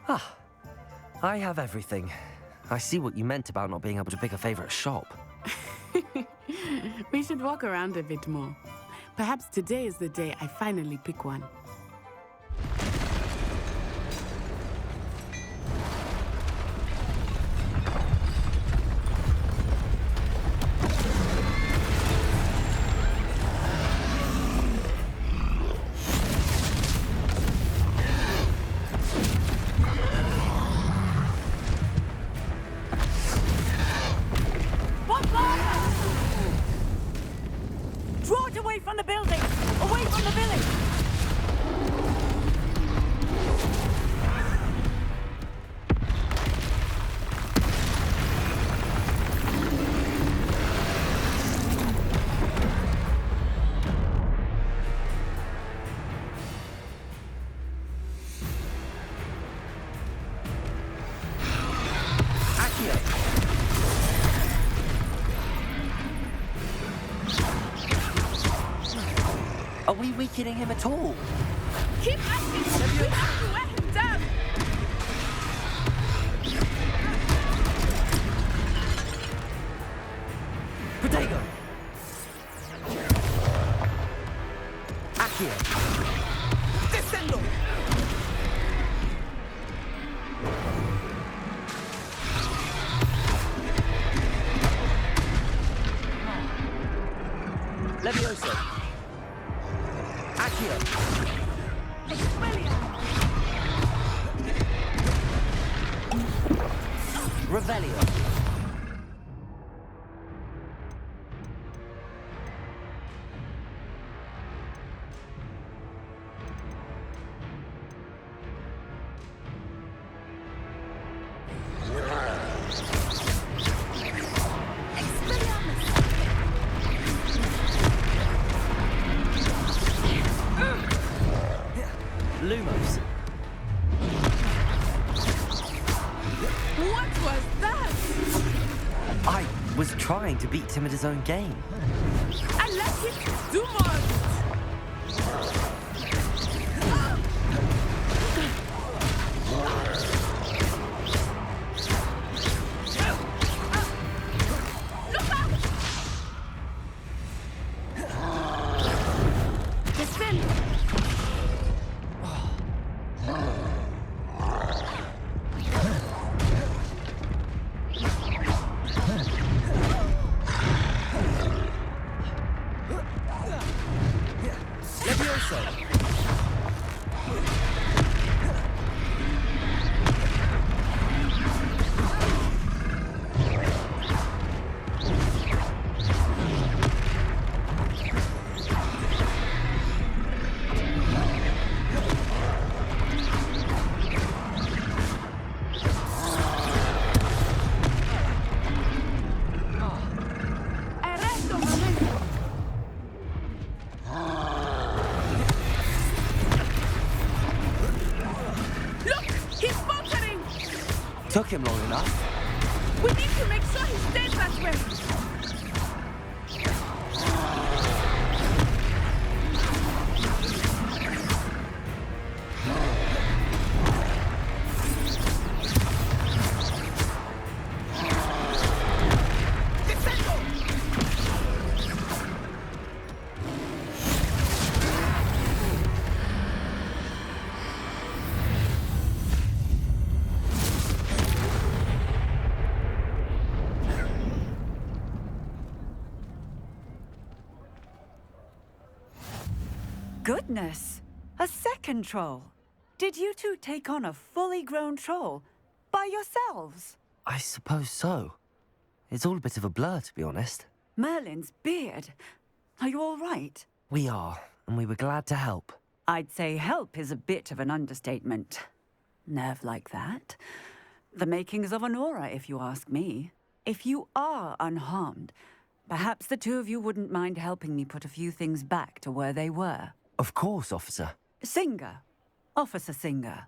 Ah, I have everything. I see what you meant about not being able to pick a favorite shop. We should walk around a bit more. Perhaps today is the day I finally pick one. Draw it away from the building! Away from the village! Are we weakening him at all? Keep asking! We have to wear him down! Protego! Accio! Descendo! Levioso! Accio! Revelio! Lumos! What was that? I was trying to beat him at his own game. I let him do more! Look out! Descend! Levioso! Arresto momento! Look! He's faltering! Took him long enough. We need to make sure he stays that way! Goodness! A second troll! Did you two take on a fully grown troll? By yourselves? I suppose so. It's all a bit of a blur, to be honest. Merlin's beard. Are you all right? We are, and we were glad to help. I'd say help is a bit of an understatement. Nerve like that. The makings of an aura, if you ask me. If you are unharmed, perhaps the two of you wouldn't mind helping me put a few things back to where they were. Of course, officer. Singer. Officer Singer.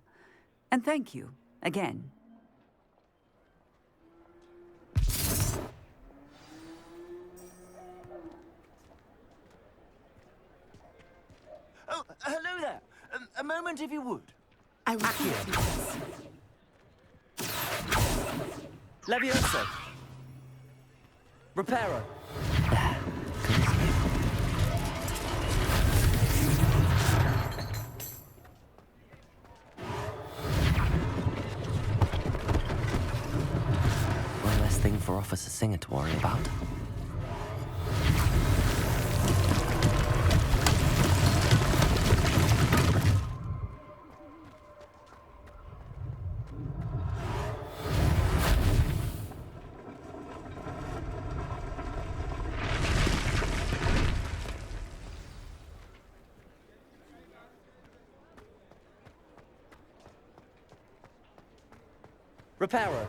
And thank you, again. Oh, hello there. A moment if you would. I will keep this. Levioso. Reparo. One less thing for Officer Singer to worry about. Reparo.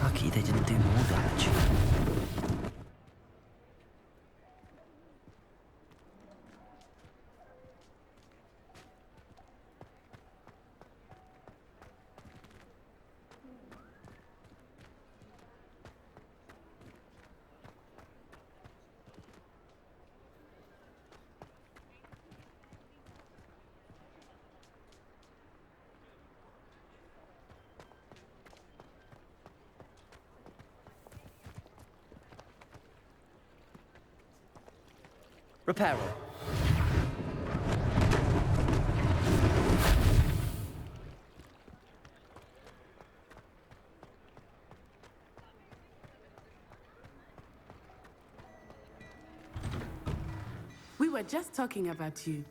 Lucky they didn't do more damage. Reparo. We were just talking about you.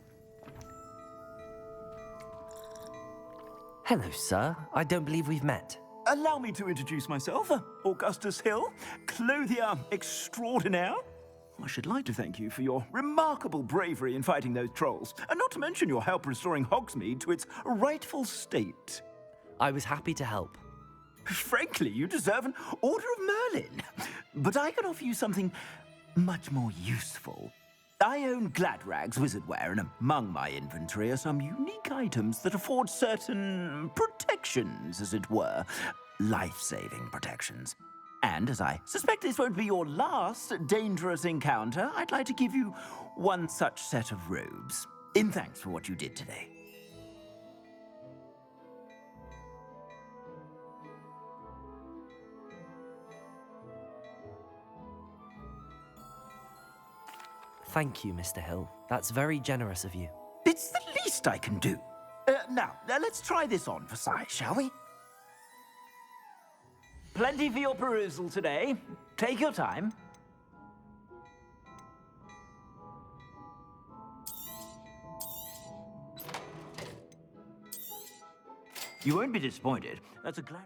Hello, sir. I don't believe we've met. Allow me to introduce myself, Augustus Hill, clothier extraordinaire. I should like to thank you for your remarkable bravery in fighting those trolls, and not to mention your help restoring Hogsmeade to its rightful state. I was happy to help. Frankly, you deserve an Order of Merlin. But I can offer you something much more useful. I own Gladrag's wizardware, and among my inventory are some unique items that afford certain protections, as it were. Life-saving protections. And as I suspect this won't be your last dangerous encounter, I'd like to give you one such set of robes, in thanks for what you did today. Thank you, Mr. Hill. That's very generous of you. It's the least I can do. Now, let's try this on for size, shall we? Plenty for your perusal today. Take your time. You won't be disappointed. That's a glad...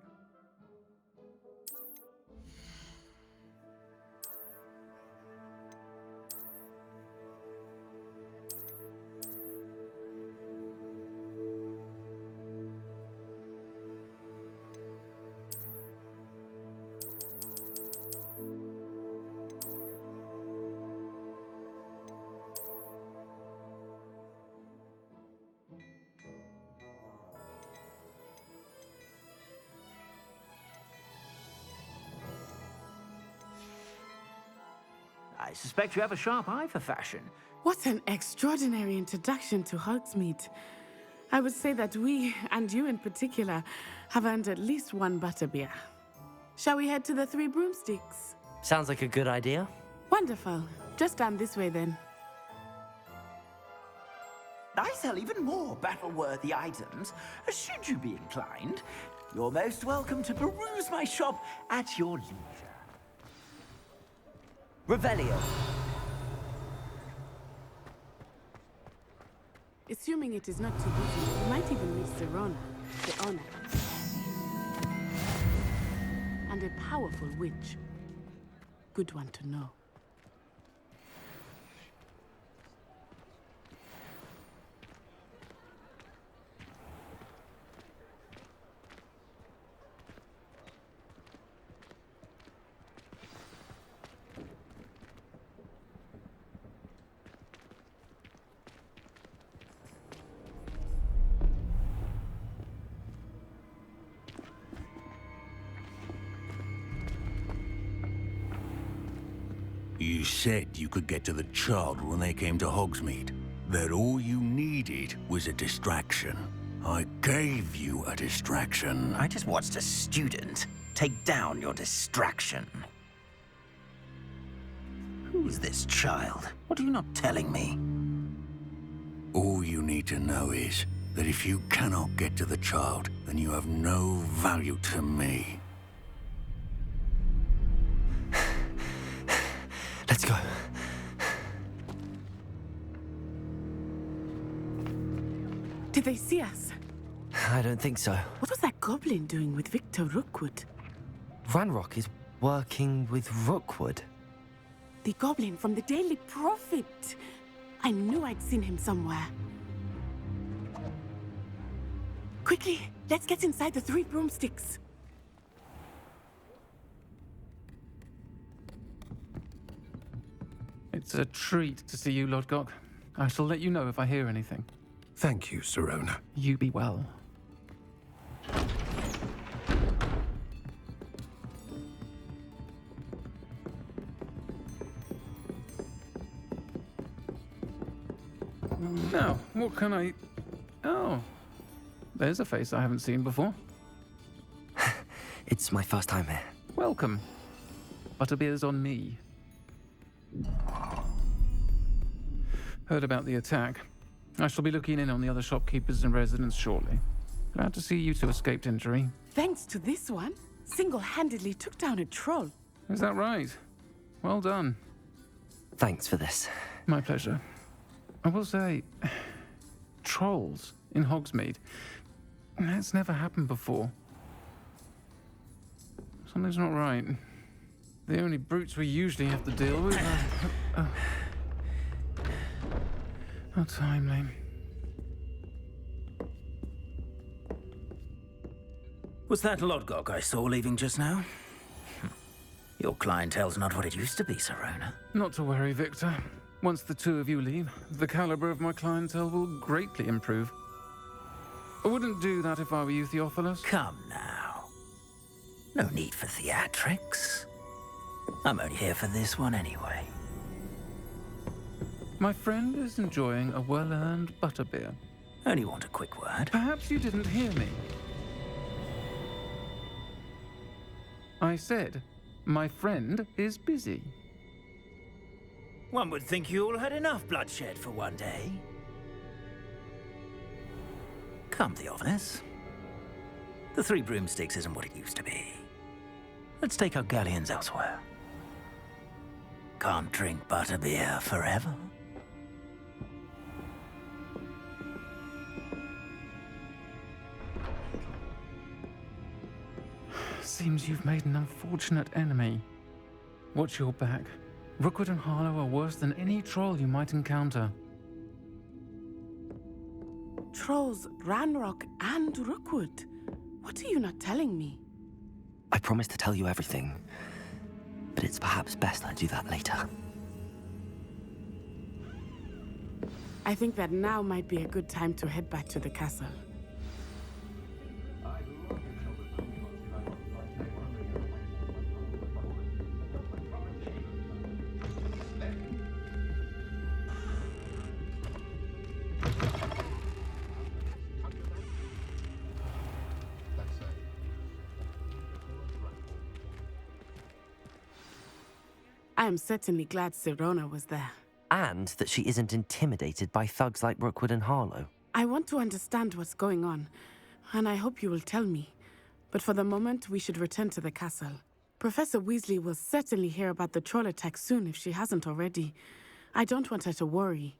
I suspect you have a sharp eye for fashion. What an extraordinary introduction to Hogsmeade. I would say that we, and you in particular, have earned at least one butterbeer. Shall we head to the Three Broomsticks? Sounds like a good idea. Wonderful. Just down this way then. I sell even more battle-worthy items. Should you be inclined, you're most welcome to peruse my shop at your leisure. Revelio. Assuming it is not too busy, you might even meet Serona, the owner. And a powerful witch. Good one to know. You said you could get to the child when they came to Hogsmeade. That all you needed was a distraction. I gave you a distraction. I just watched a student take down your distraction. Who's this child? What are you not telling me? All you need to know is that if you cannot get to the child, then you have no value to me. Let's go. Did they see us? I don't think so. What was that goblin doing with Victor Rookwood? Ranrock is working with Rookwood. The goblin from the Daily Prophet. I knew I'd seen him somewhere. Quickly, let's get inside the 3 broomsticks. It's a treat to see you, Lodgok. I shall let you know if I hear anything. Thank you, Sirona. You be well. Now, what can I... Oh, there's a face I haven't seen before. It's my first time here. Welcome. Butterbeer's on me. Heard about the attack. I shall be looking in on the other shopkeepers and residents shortly. Glad to see you two escaped injury. Thanks to this one, single-handedly took down a troll. Is that right? Well done. Thanks for this. My pleasure. I will say, trolls in Hogsmeade. That's never happened before. Something's not right. The only brutes we usually have to deal with are... How timely. Was that Lodgok I saw leaving just now? Your clientele's not what it used to be, Sirona. Not to worry, Victor. Once the two of you leave, the caliber of my clientele will greatly improve. I wouldn't do that if I were you, Theophilus. Come now. No need for theatrics. I'm only here for this one anyway. My friend is enjoying a well-earned butterbeer. Only want a quick word. Perhaps you didn't hear me. I said, my friend is busy. One would think you all had enough bloodshed for one day. Come, Theophilus. The 3 broomsticks isn't what it used to be. Let's take our galleons elsewhere. Can't drink butterbeer forever. Seems you've made an unfortunate enemy. Watch your back. Rookwood and Harlow are worse than any troll you might encounter. Trolls, Ranrock, and Rookwood. What are you not telling me? I promise to tell you everything, but it's perhaps best I do that later. I think that now might be a good time to head back to the castle. I am certainly glad Sirona was there. And that she isn't intimidated by thugs like Rookwood and Harlow. I want to understand what's going on, and I hope you will tell me. But for the moment, we should return to the castle. Professor Weasley will certainly hear about the troll attack soon if she hasn't already. I don't want her to worry.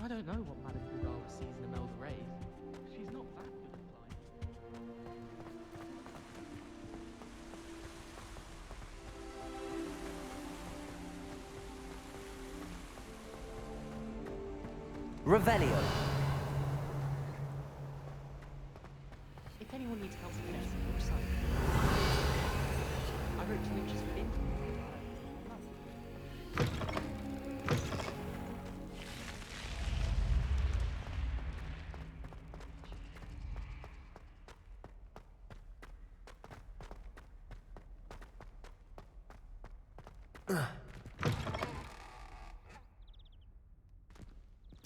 I don't know what Madame Goudard sees in Imelda Ray. She's not that good at flying. Revelio. If anyone needs help with this, your son. I wrote 2 inches of ink.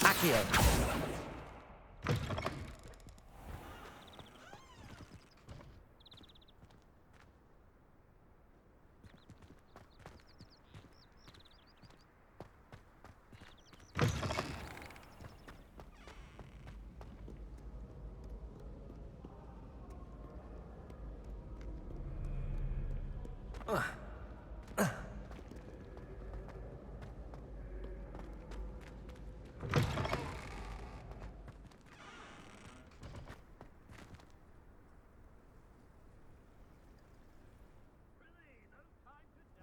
Accio.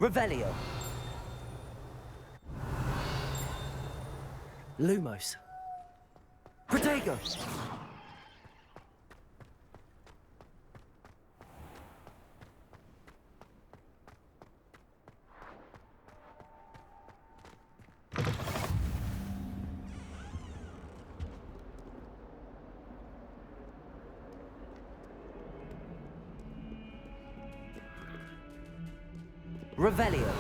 Revelio. Lumos. Protego. Revelio.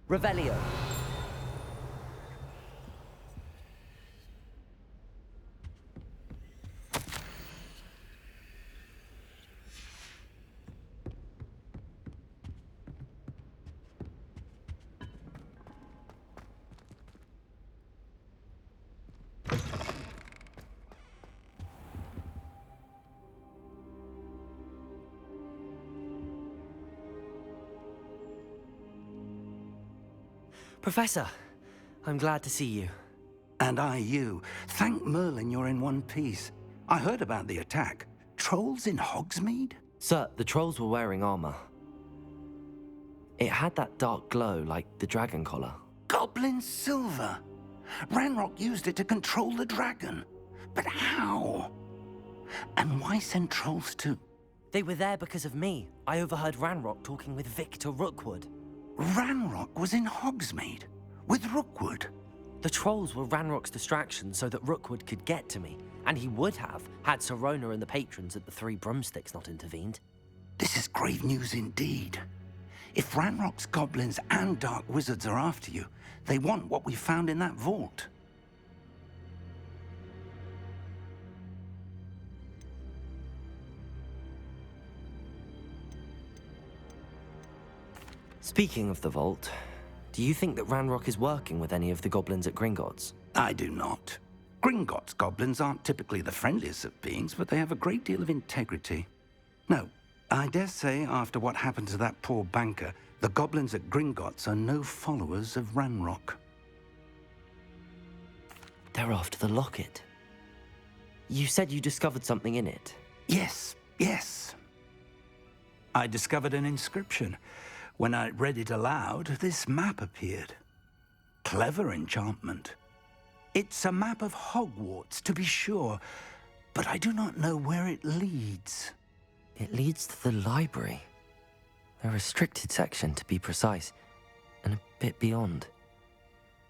Revelio. Professor, I'm glad to see you. And I you. Thank Merlin you're in one piece. I heard about the attack. Trolls in Hogsmeade? Sir, the trolls were wearing armor. It had that dark glow like the dragon collar. Goblin silver! Ranrock used it to control the dragon. But how? And why send trolls to... They were there because of me. I overheard Ranrock talking with Victor Rookwood. Ranrock was in Hogsmeade? With Rookwood? The trolls were Ranrock's distraction so that Rookwood could get to me. And he would have, had Sirona and the patrons at the Three Broomsticks not intervened. This is grave news indeed. If Ranrock's goblins and dark wizards are after you, they want what we found in that vault. Speaking of the vault, do you think that Ranrock is working with any of the goblins at Gringotts? I do not. Gringotts goblins aren't typically the friendliest of beings, but they have a great deal of integrity. No, I dare say after what happened to that poor banker, the goblins at Gringotts are no followers of Ranrock. They're after the locket. You said you discovered something in it. Yes, yes. I discovered an inscription. When I read it aloud, this map appeared. Clever enchantment. It's a map of Hogwarts, to be sure, but I do not know where it leads. It leads to the library. A restricted section, to be precise, and a bit beyond.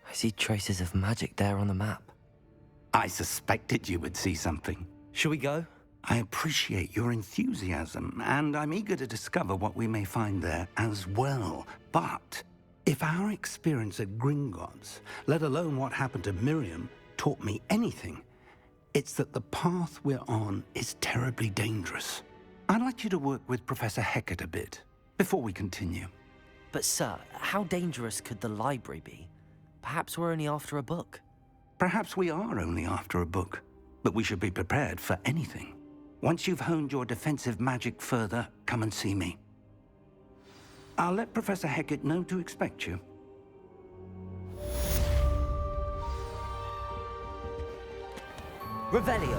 I see traces of magic there on the map. I suspected you would see something. Shall we go? I appreciate your enthusiasm, and I'm eager to discover what we may find there as well. But If our experience at Gringotts, let alone what happened to Miriam, taught me anything, it's that the path we're on is terribly dangerous. I'd like you to work with Professor Hecat a bit, before we continue. But sir, how dangerous could the library be? Perhaps we're only after a book. Perhaps we are only after a book, but we should be prepared for anything. Once you've honed your defensive magic further, come and see me. I'll let Professor Hecat know to expect you. Revelio.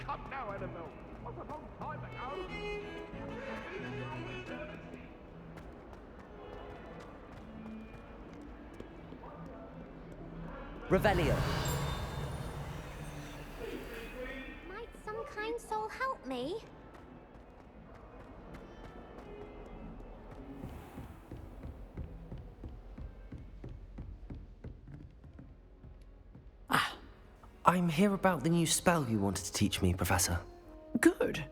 Come now, Annabelle. What a long time ago. Revelio. Might some kind soul help me? I'm here about the new spell you wanted to teach me, Professor. Good.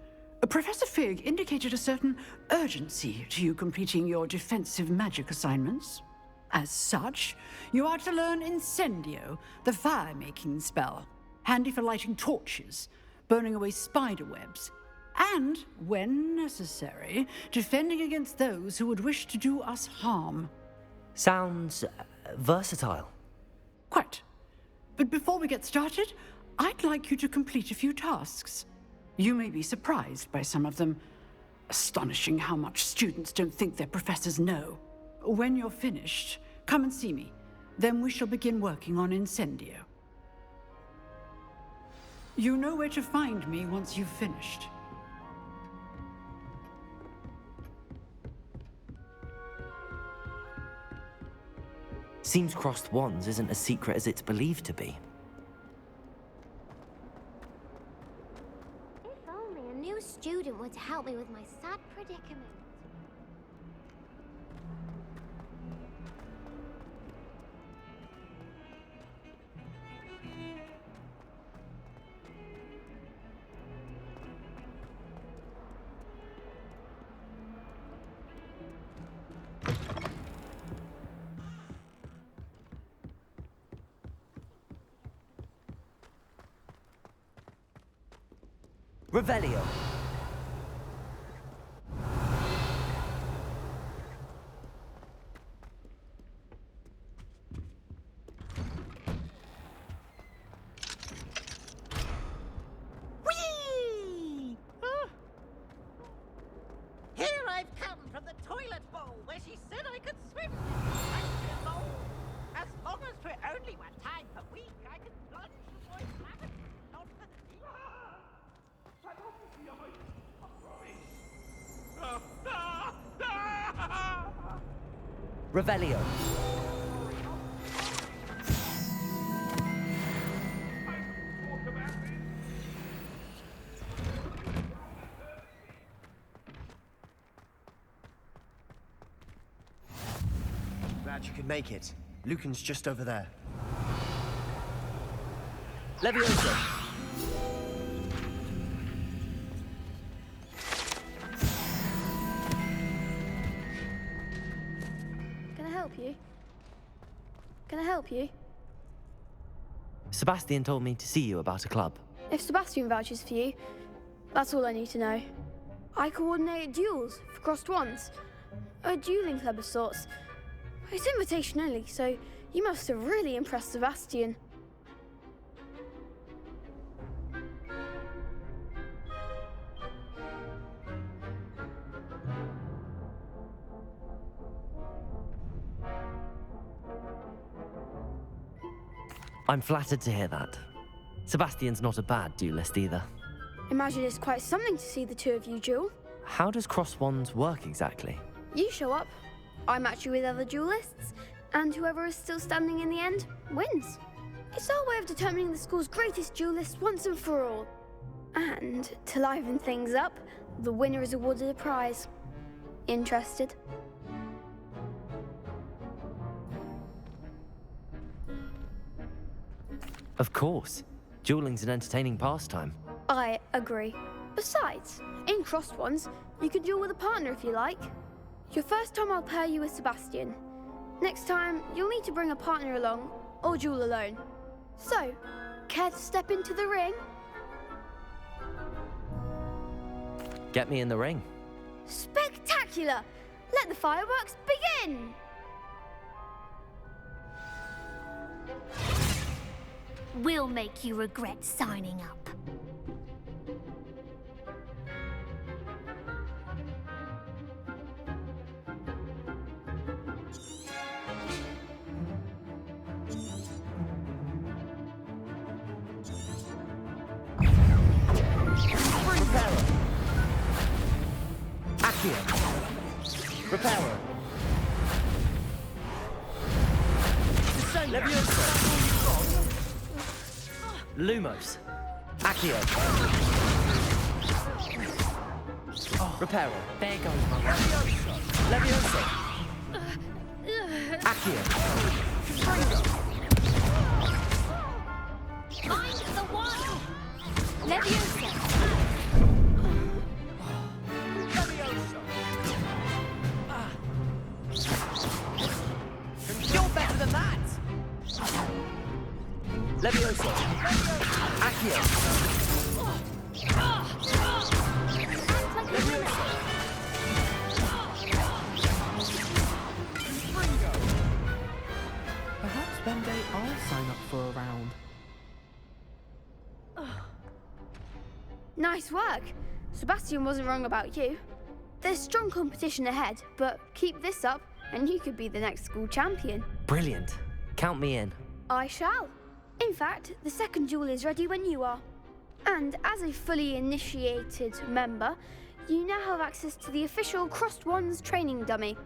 Professor Fig indicated a certain urgency to you completing your defensive magic assignments. As such, you are to learn Incendio, the fire-making spell, handy for lighting torches, burning away spider webs, and, when necessary, defending against those who would wish to do us harm. Sounds versatile. Quite. But before we get started, I'd like you to complete a few tasks. You may be surprised by some of them. Astonishing how much students don't think their professors know. When you're finished, come and see me. Then we shall begin working on Incendio. You know where to find me once you've finished. Seems crossed wands isn't as secret as it's believed to be. If only a new student were to help me with my sad predicament. Revelio. Whee! Here I've come from the toilet bowl where she said I could swim. As long as we're only one time per week, I can plunge the boy's rabbit. Not for the deep. Revelio. Glad you could make it. Lucan's just over there. Leviosa. Can I help you? Can I help you? Sebastian told me to see you about a club. If Sebastian vouches for you, that's all I need to know. I coordinate duels for crossed wands. A dueling club of sorts. It's invitation only, so you must have really impressed Sebastian. I'm flattered to hear that. Sebastian's not a bad duelist either. Imagine it's quite something to see the two of you duel. How does cross wands work exactly? You show up, I match you with other duelists, and whoever is still standing in the end wins. It's our way of determining the school's greatest duelist once and for all. And to liven things up, the winner is awarded a prize. Interested? Of course. Dueling's an entertaining pastime. I agree. Besides, in crossed ones, you can duel with a partner if you like. Your first time I'll pair you with Sebastian. Next time, you'll need to bring a partner along, or duel alone. So, care to step into the ring? Get me in the ring. Spectacular! Let the fireworks begin! We'll make you regret signing up. Reparo. Accio. Reparo. Leviosa. Lumos. Accio. Reparo. There goes my Leviosa. Accio. Find the one! Leviosa! You're better than that! Leviosa. Accio. Leviosa. Perhaps one day I'll sign up for a round. Nice work. Sebastian wasn't wrong about you. There's strong competition ahead, but keep this up and you could be the next school champion. Brilliant. Count me in. I shall. In fact, the second duel is ready when you are. And as a fully initiated member, you now have access to the official Crossed Wands training dummy.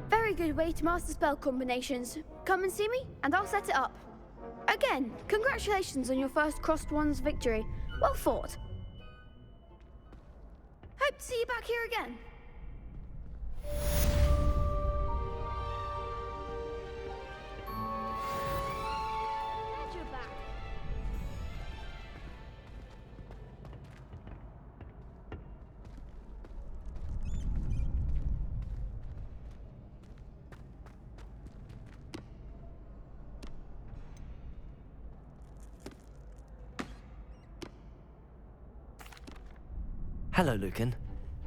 Very good way to master spell combinations. Come and see me, and I'll set it up. Again, congratulations on your first Crossed Wands victory. Well fought. Hope to see you back here again. Glad you're back. Hello, Lucan.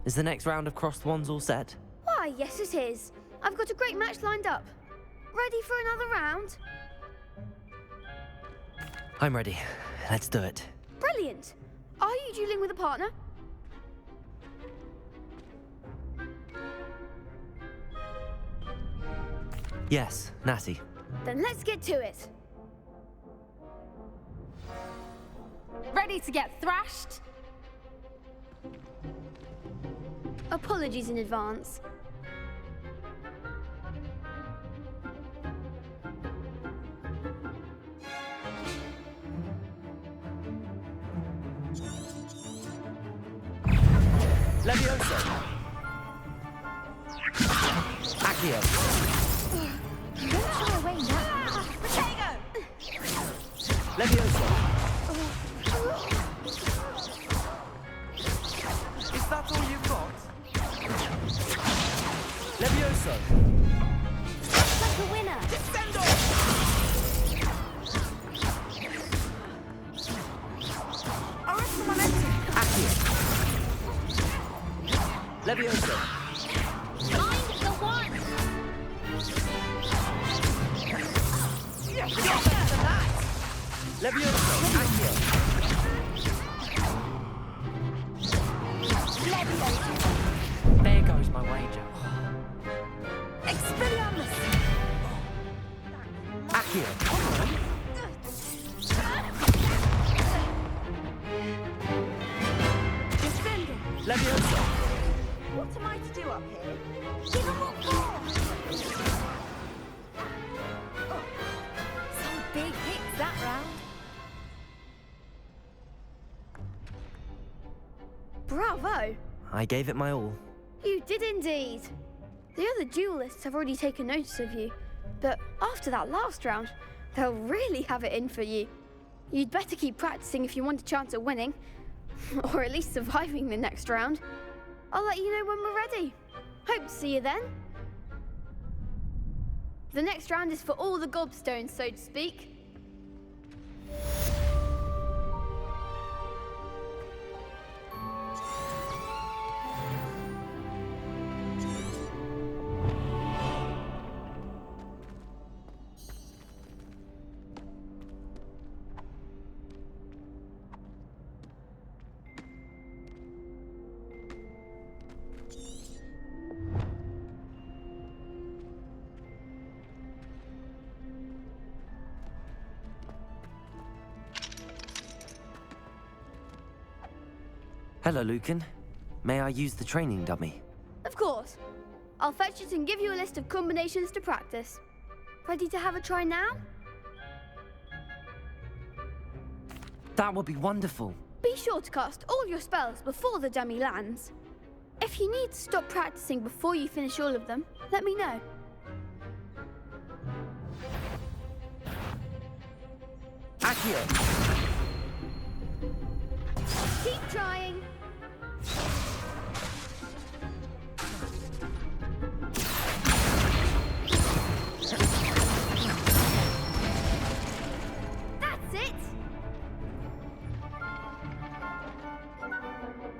Is the next round of crossed wands all set? Why, yes it is. I've got a great match lined up. Ready for another round? I'm ready. Let's do it. Brilliant. Are you dueling with a partner? Yes, Natty. Then let's get to it. Ready to get thrashed? Apologies in advance. Leviosa. Accio. Don't shy away now. Potato! Leviosa. Is that all you've got? Leviosa. Like a winner. Descendo! Arrest momentum. Accio. Leviosa. Find the one. Levioso, Accio. There goes my wager. Expelliarmus! Accio. Defender! Levioso. What am I to do up here? Give him what for! Some big hits that round. Bravo! I gave it my all. You did indeed. The other duelists have already taken notice of you, but after that last round, they'll really have it in for you. You'd better keep practicing if you want a chance at winning, or at least surviving the next round. I'll let you know when we're ready. Hope to see you then. The next round is for all the gobstones, so to speak. Hello, Lucan. May I use the training dummy? Of course. I'll fetch it and give you a list of combinations to practice. Ready to have a try now? That would be wonderful. Be sure to cast all your spells before the dummy lands. If you need to stop practicing before you finish all of them, let me know. Accio. Keep trying. That's it.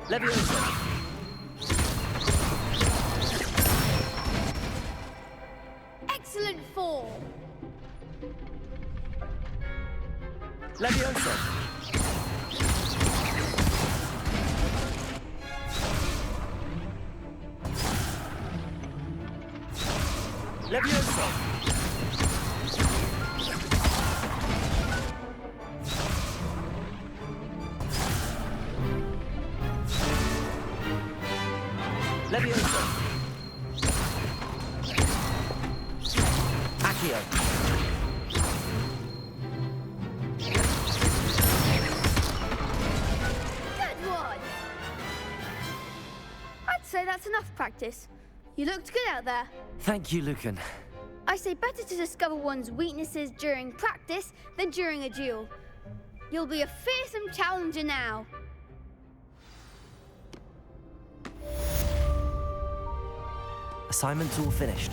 Levioso. Excellent fall. Levioso. Levioso. Levioso. Accio. Good one. I'd say that's enough practice. You looked good out there. Thank you, Lucan. I say better to discover one's weaknesses during practice than during a duel. You'll be a fearsome challenger now. Assignment's all finished.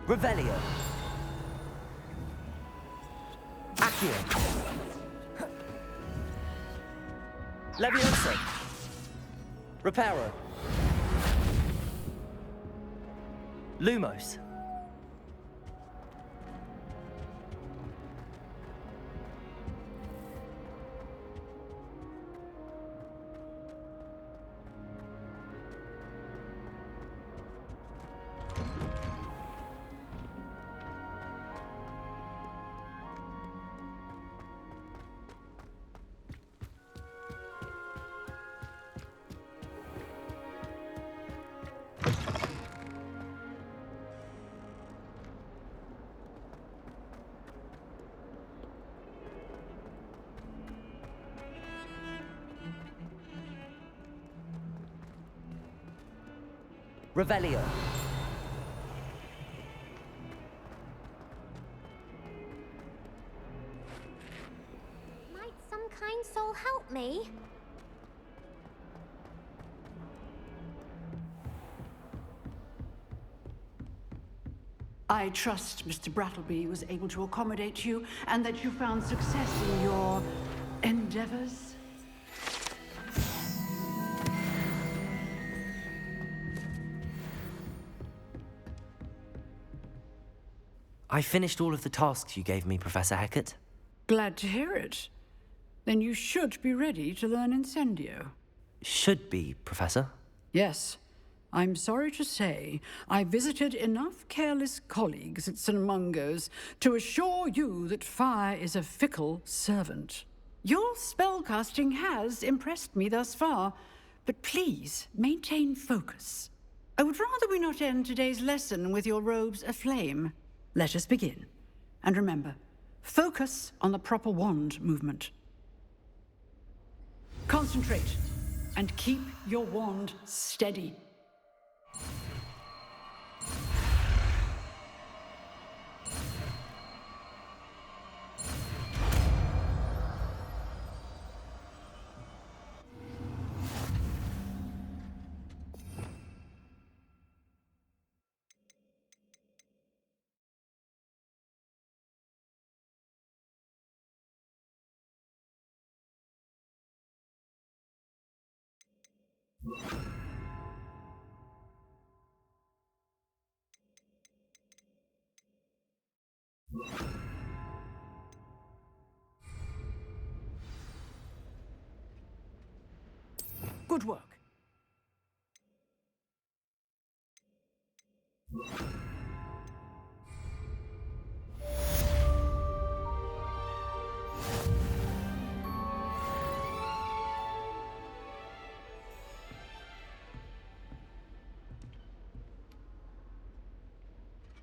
Revelio. Accio. Levioso. Reparo. Lumos. Revelio. help me? I trust Mr. Brattleby was able to accommodate you and that you found success in your endeavors. I finished all of the tasks you gave me, Professor Hecat. Glad to hear it. Then you should be ready to learn Incendio. Should be, Professor. Yes. I'm sorry to say, I visited enough careless colleagues at St. Mungo's to assure you that fire is a fickle servant. Your spellcasting has impressed me thus far, but please maintain focus. I would rather we not end today's lesson with your robes aflame. Let us begin. And remember, focus on the proper wand movement. Concentrate, and keep your wand steady. Good work.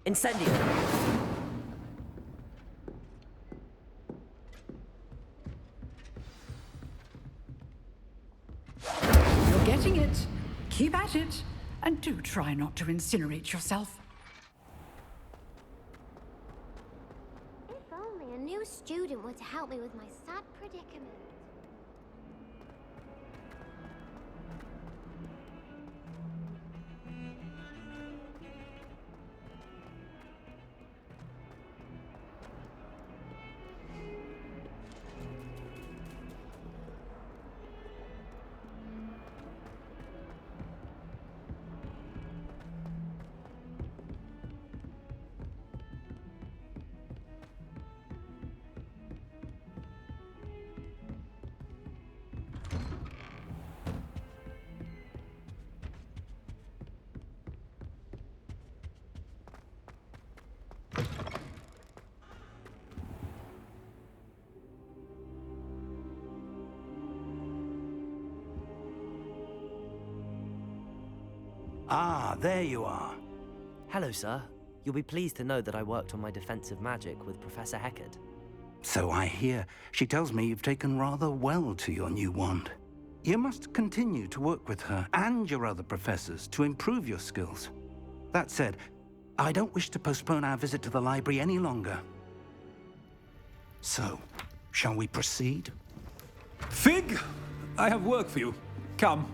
Incendio! You're getting it. Keep at it. And do try not to incinerate yourself. If only a new student were to help me with my sad predicament. Ah, there you are. Hello, sir. You'll be pleased to know that I worked on my defensive magic with Professor Hecat. So I hear. She tells me you've taken rather well to your new wand. You must continue to work with her and your other professors to improve your skills. That said, I don't wish to postpone our visit to the library any longer. So, shall we proceed? Fig! I have work for you. Come.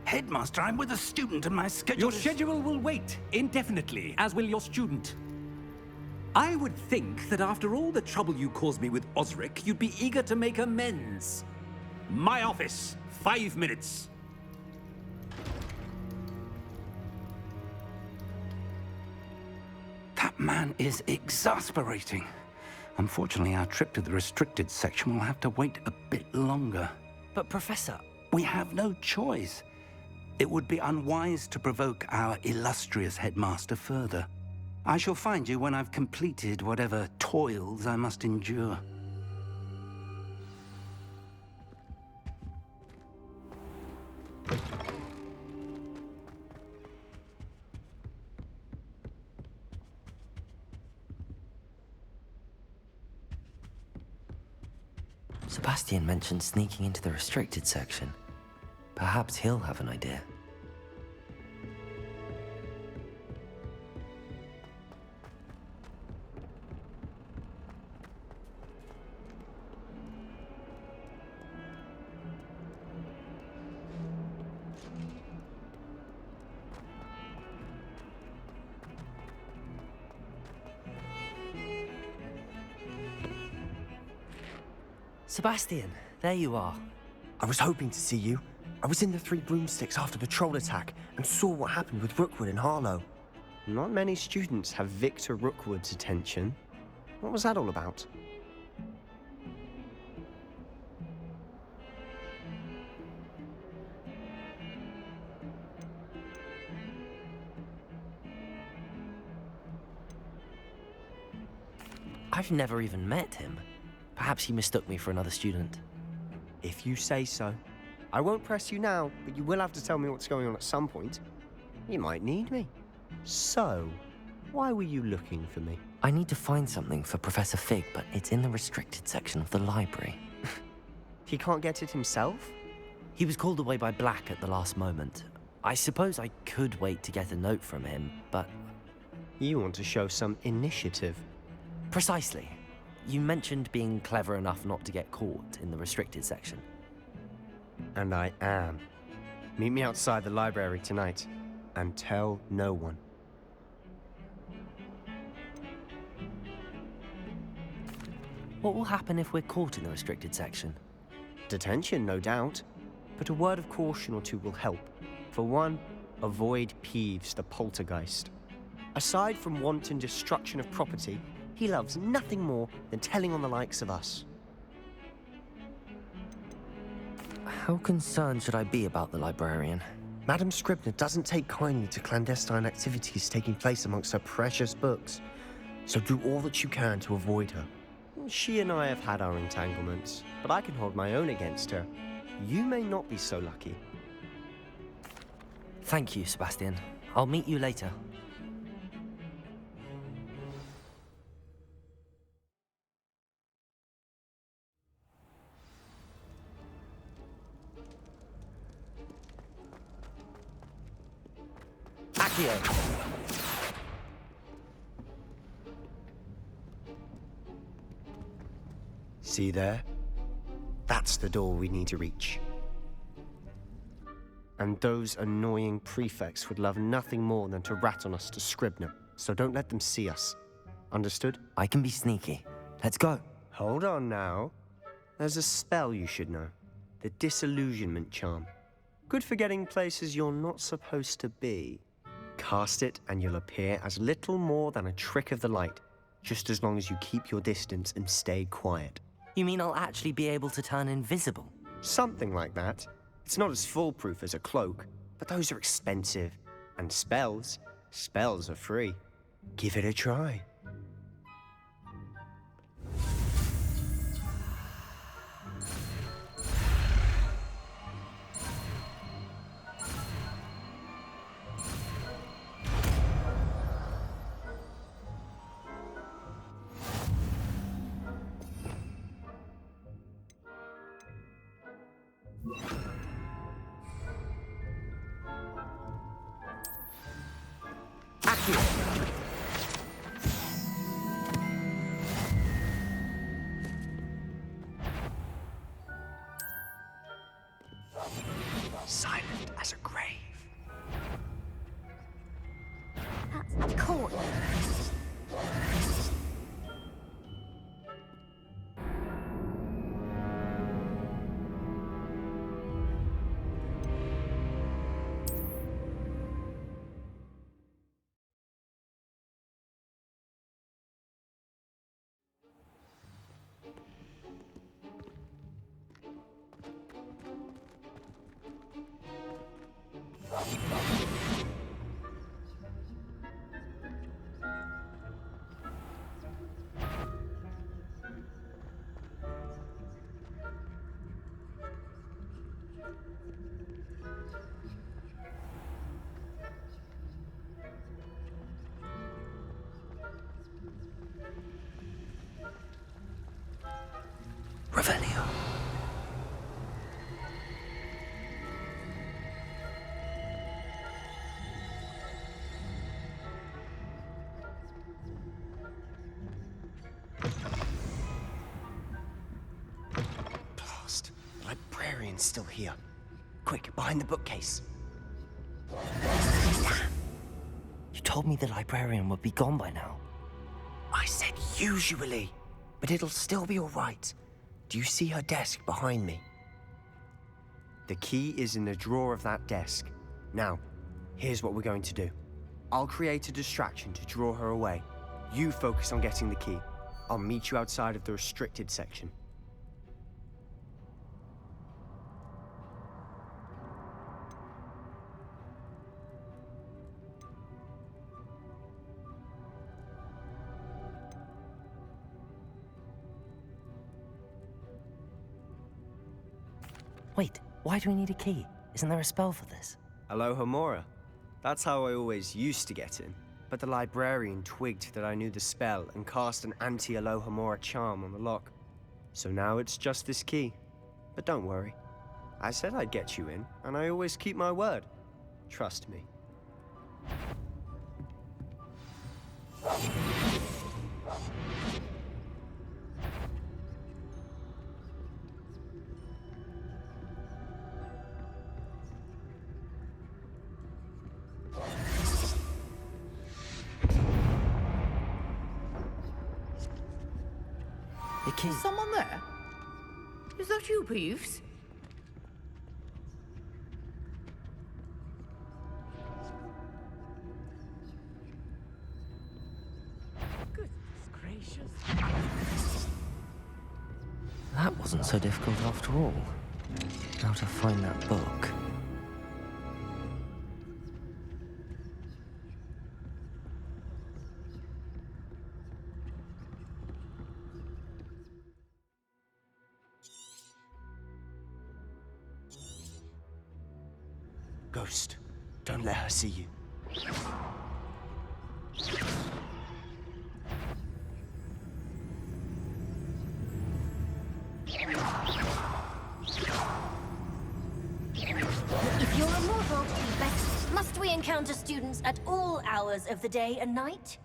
Headmaster, I'm with a student and my schedule Your schedule will wait indefinitely, as will your student. I would think that after all the trouble you caused me with Osric, you'd be eager to make amends. My office, 5 minutes. That man is exasperating. Unfortunately, our trip to the restricted section will have to wait a bit longer. But, Professor... We have no choice. It would be unwise to provoke our illustrious headmaster further. I shall find you when I've completed whatever toils I must endure. Sebastian mentioned sneaking into the restricted section. Perhaps he'll have an idea. Sebastian, there you are. I was hoping to see you. I was in the Three Broomsticks after the troll attack and saw what happened with Rookwood and Harlow. Not many students have Victor Rookwood's attention. What was that all about? I've never even met him. Perhaps he mistook me for another student. If you say so. I won't press you now, but you will have to tell me what's going on at some point. You might need me. So, why were you looking for me? I need to find something for Professor Fig, but it's in the restricted section of the library. He can't get it himself? He was called away by Black at the last moment. I suppose I could wait to get a note from him, but... You want to show some initiative. Precisely. You mentioned being clever enough not to get caught in the restricted section. And I am. Meet me outside the library tonight, and tell no one. What will happen if we're caught in the restricted section? Detention, no doubt. But a word of caution or two will help. For one, avoid Peeves the poltergeist. Aside from wanton destruction of property, he loves nothing more than telling on the likes of us. How concerned should I be about the librarian? Madam Scribner doesn't take kindly to clandestine activities taking place amongst her precious books, so do all that you can to avoid her. She and I have had our entanglements, but I can hold my own against her. You may not be so lucky. Thank you, Sebastian. I'll meet you later. Accio! See there? That's the door we need to reach. And those annoying prefects would love nothing more than to rat on us to Scribner, so don't let them see us. Understood? I can be sneaky. Let's go. Hold on now. There's a spell you should know. The Disillusionment Charm. Good for getting places you're not supposed to be. Cast it and you'll appear as little more than a trick of the light, just as long as you keep your distance and stay quiet. You mean I'll actually be able to turn invisible? Something like that. It's not as foolproof as a cloak, but those are expensive. And spells are free. Give it a try. Silent as a grave. That's cool. Revelio. Blast. The librarian's still here. Quick, behind the bookcase. You told me the librarian would be gone by now. I said usually, but it'll still be all right. Do you see her desk behind me? The key is in the drawer of that desk. Now, here's what we're going to do. I'll create a distraction to draw her away. You focus on getting the key. I'll meet you outside of the restricted section. Wait, why do we need a key? Isn't there a spell for this? Alohomora. That's how I always used to get in. But the librarian twigged that I knew the spell and cast an anti-Alohomora charm on the lock. So now it's just this key. But don't worry. I said I'd get you in, and I always keep my word. Trust me. The key. Is someone there? Is that you, Peeves? Goodness gracious. That wasn't so difficult after all. How to find that book. Ghost, don't let her see you. If you're immortal, must we encounter students at all hours of the day and night?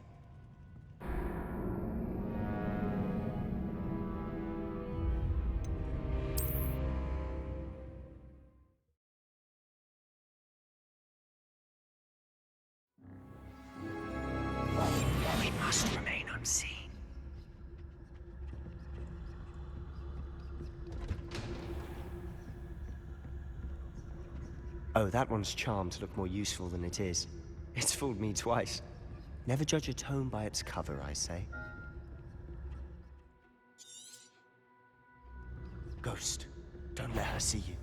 We must remain unseen. Oh, that one's charmed to look more useful than it is. It's fooled me twice. Never judge a tome by its cover, I say. Ghost, don't let her see you.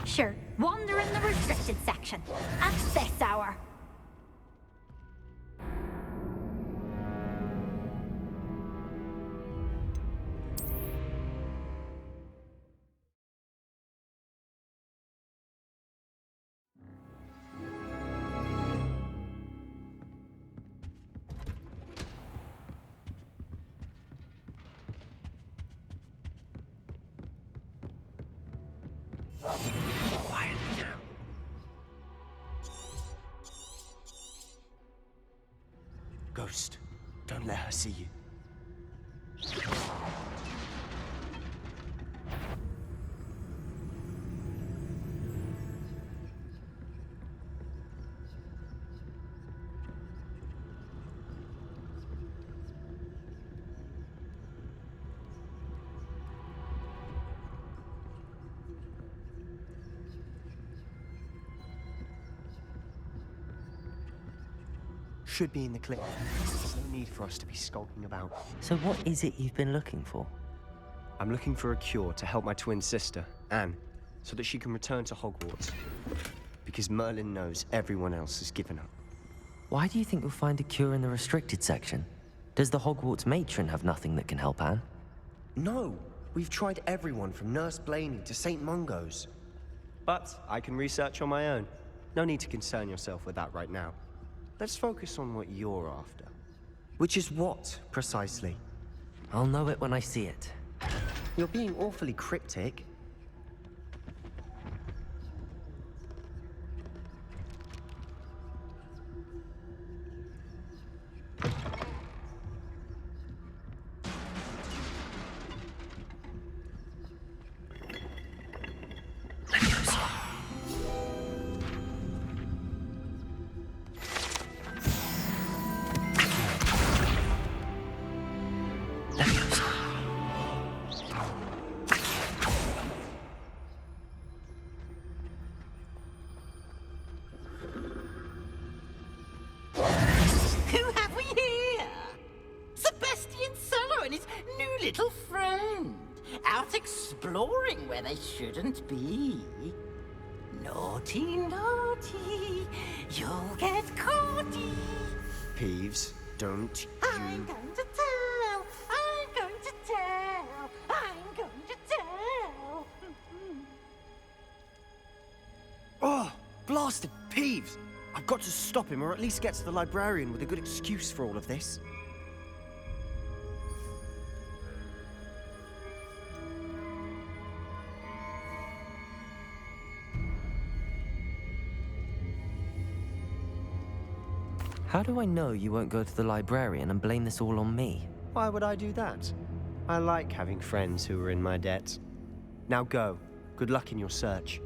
Sure, wander in the restricted section at this hour. Quietly now. Ghost, don't let her see you. should be in the clip. There's no need for us to be skulking about. So what is it you've been looking for? I'm looking for a cure to help my twin sister, Anne, so that she can return to Hogwarts. Because Merlin knows everyone else has given up. Why do you think you'll find a cure in the restricted section? Does the Hogwarts matron have nothing that can help Anne? No! We've tried everyone from Nurse Blaney to St. Mungo's. But I can research on my own. No need to concern yourself with that right now. Let's focus on what you're after. Which is what, precisely? I'll know it when I see it. You're being awfully cryptic. Who have we here? Sebastian Cello and his new little friend. Out exploring where they shouldn't be. Naughty, naughty, you'll get caughty. Peeves, don't I'm going to tell, I'm going to tell, I'm going to tell. Oh, blasted Peeves! I've got to stop him, or at least get to the librarian with a good excuse for all of this. How do I know you won't go to the librarian and blame this all on me? Why would I do that? I like having friends who are in my debt. Now go. Good luck in your search.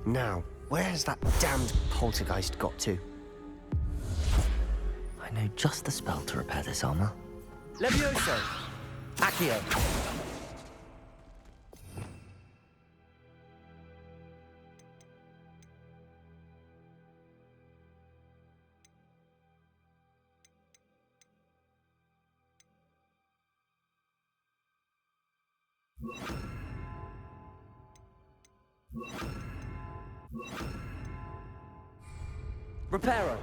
Now, where has that damned poltergeist got to? I know just the spell to repair this armor. Levioso! Accio! Reparo!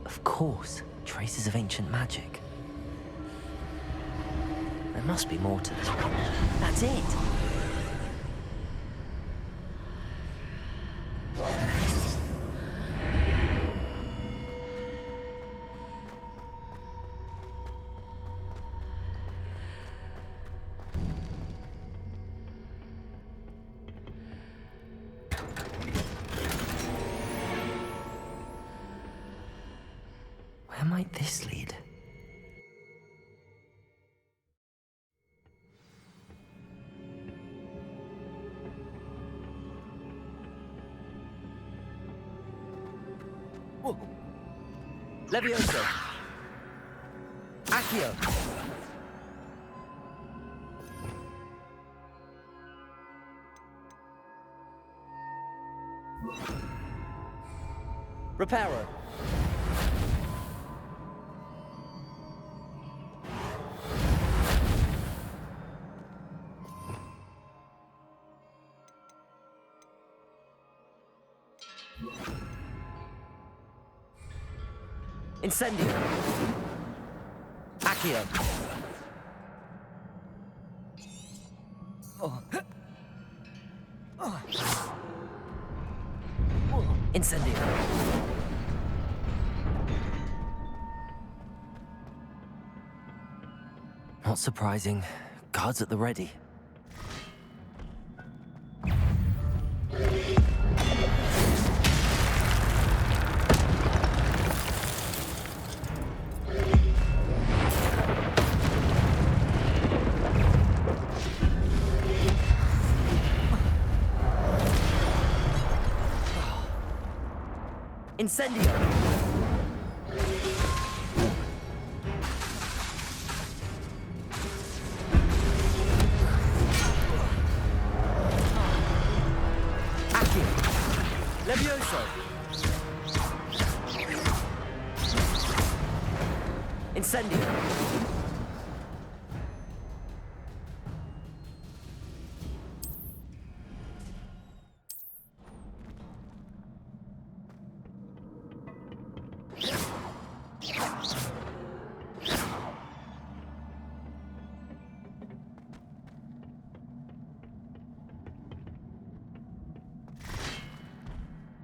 Of course, traces of ancient magic. There must be more to this one. That's it! Where might this lead? Whoa. Levioso! Accio! Reparo! Incendio! Accio! Oh. Oh. Incendio! Not surprising. Guards at the ready. Incendio! Accio! Levioso! Incendio!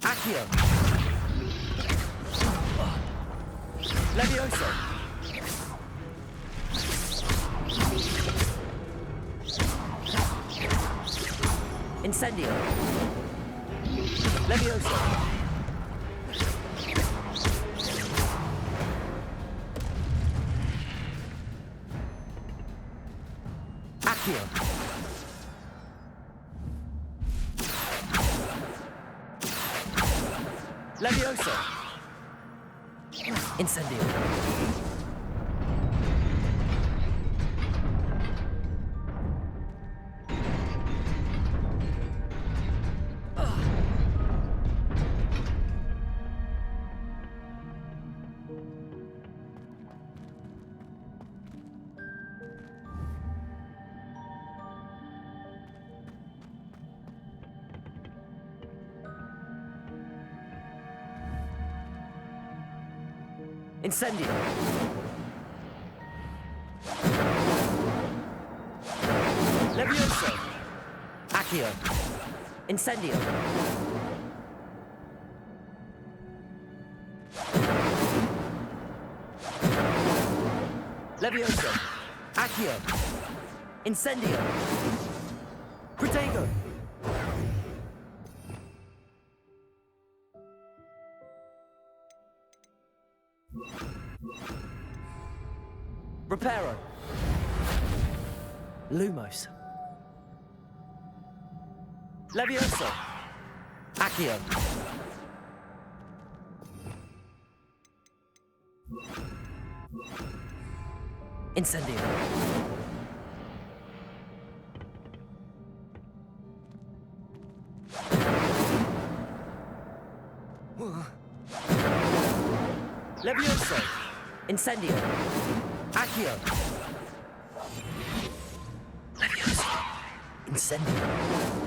Accio! Levioso! Incendio! Levioso! Accio! Levioso! Incendio! Incendio! Levioso! Accio! Incendio! Levioso! Accio! Incendio! Protego! Reparo! Lumos! Levioso! Accio! Incendio! Levioso! Incendio! Accio! Levioso! Incendio!